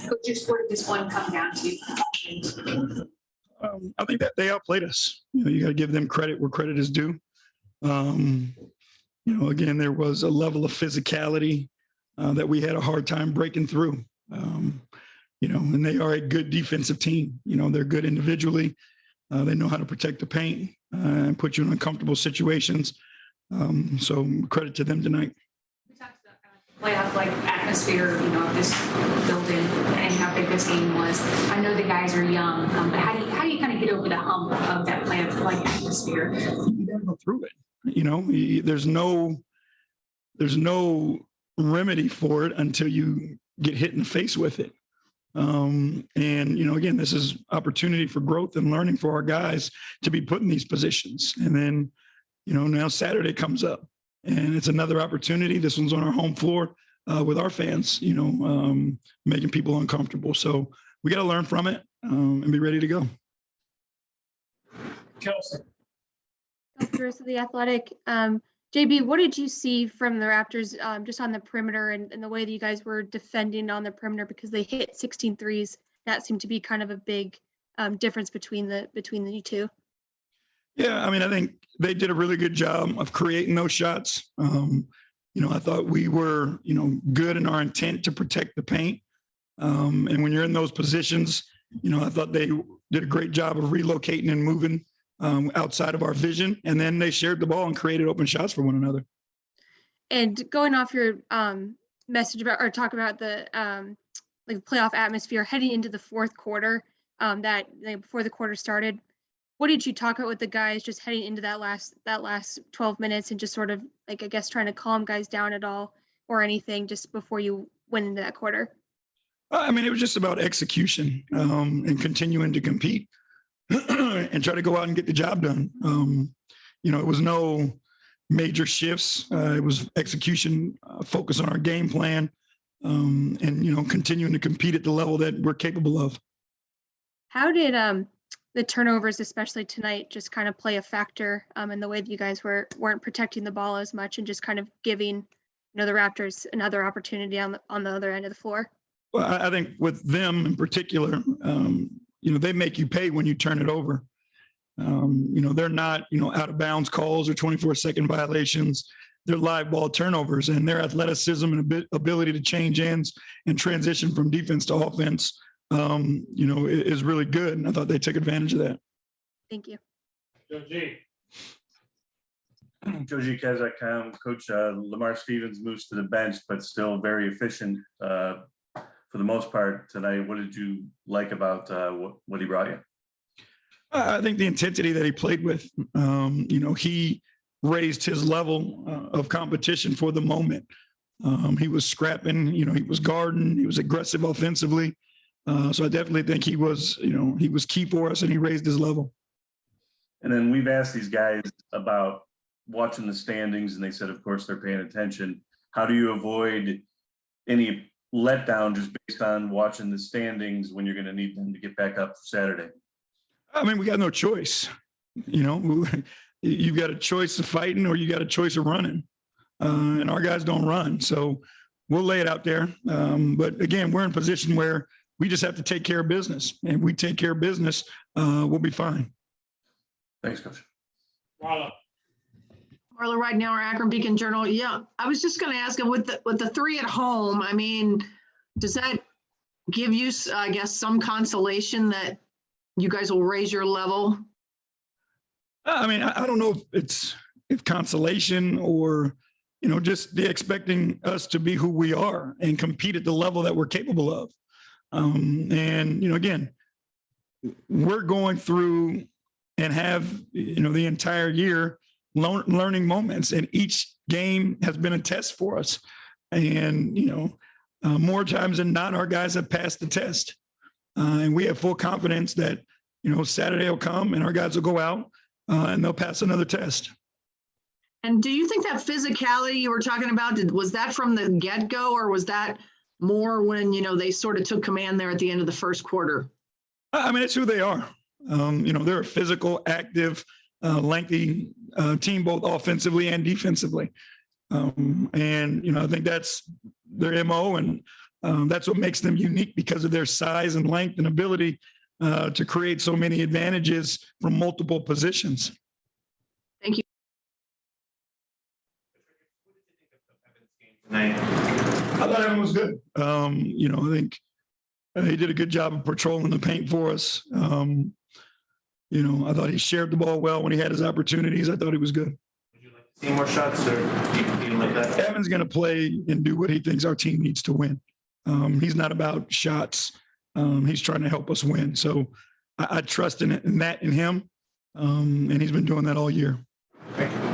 But just what did this one come down to? I think that they outplayed us. You got to give them credit where credit is due. Again, there was a level of physicality that we had a hard time breaking through. And they are a good defensive team. They're good individually. They know how to protect the paint and put you in uncomfortable situations. So credit to them tonight. We talked about playoff like atmosphere, of this building and how big this game was. I know the guys are young, but how do you kind of get over the hump of that playoff like atmosphere? You got to go through it. There's no remedy for it until you get hit in the face with it. Again, this is opportunity for growth and learning for our guys to be put in these positions. And then, now Saturday comes up and it's another opportunity. This one's on our home floor with our fans, making people uncomfortable. So we got to learn from it and be ready to go. Kelsey. Of the Athletic. JB, what did you see from the Raptors just on the perimeter and the way that you guys were defending on the perimeter, because they hit 16 threes? That seemed to be kind of a big difference between the two. Yeah, I think they did a really good job of creating those shots. I thought we were, good in our intent to protect the paint. And when you're in those positions, I thought they did a great job of relocating and moving outside of our vision, and then they shared the ball and created open shots for one another. And going off your message about or talk about the playoff atmosphere heading into the fourth quarter, before the quarter started, what did you talk about with the guys just heading into that last 12 minutes and just sort of trying to calm guys down at all or anything just before you went into that quarter? It was just about execution and continuing to compete. And try to go out and get the job done. It was no major shifts. It was execution, focus on our game plan, and continuing to compete at the level that we're capable of. How did the turnovers, especially tonight, just kind of play a factor in the way that you guys weren't protecting the ball as much and just kind of giving the Raptors another opportunity on the other end of the floor? Well, I think with them in particular, they make you pay when you turn it over. They're not, out of bounds calls or 24-second violations. They're live ball turnovers, and their athleticism and ability to change ends and transition from defense to offense, is really good. And I thought they took advantage of that. Thank you. Joe G. Joe G. Kaz.com. Coach Lamar Stevens moves to the bench, but still very efficient for the most part tonight. What did you like about what he brought you? I think the intensity that he played with, he raised his level of competition for the moment. He was scrapping, he was guarding, he was aggressive offensively. So I definitely think he was key for us, and he raised his level. And then we've asked these guys about watching the standings, and they said, of course, they're paying attention. How do you avoid any letdown just based on watching the standings when you're going to need them to get back up for Saturday? We got no choice. You've got a choice of fighting or you got a choice of running. And our guys don't run. So we'll lay it out there. But again, we're in a position where we just have to take care of business. And if we take care of business, we'll be fine. Thanks, Coach. Marla. Marla Ridenour, Akron Beacon Journal. Yeah, I was just going to ask him with the three at home. Does that give you, I guess, some consolation that you guys will raise your level? I don't know if consolation or, just the expecting us to be who we are and compete at the level that we're capable of. Again, we're going through and have, the entire year learning moments, and each game has been a test for us. And, more times than not, our guys have passed the test. And we have full confidence that, Saturday will come and our guys will go out and they'll pass another test. And do you think that physicality you were talking about, was that from the get-go, or was that more when, they sort of took command there at the end of the first quarter? It's who they are. They're a physical, active, lengthy team, both offensively and defensively. I think that's their MO, and That's what makes them unique because of their size and length and ability to create so many advantages from multiple positions. Tonight. I thought Evan was good. You know, I think he did a good job of patrolling the paint for us. You know, I thought he shared the ball well when he had his opportunities. I thought he was good. Would you like to see more shots, or do you like that? Evan's going to play and do what he thinks our team needs to win. He's not about shots. He's trying to help us win. So I trust in that in him. And he's been doing that all year. Thank you.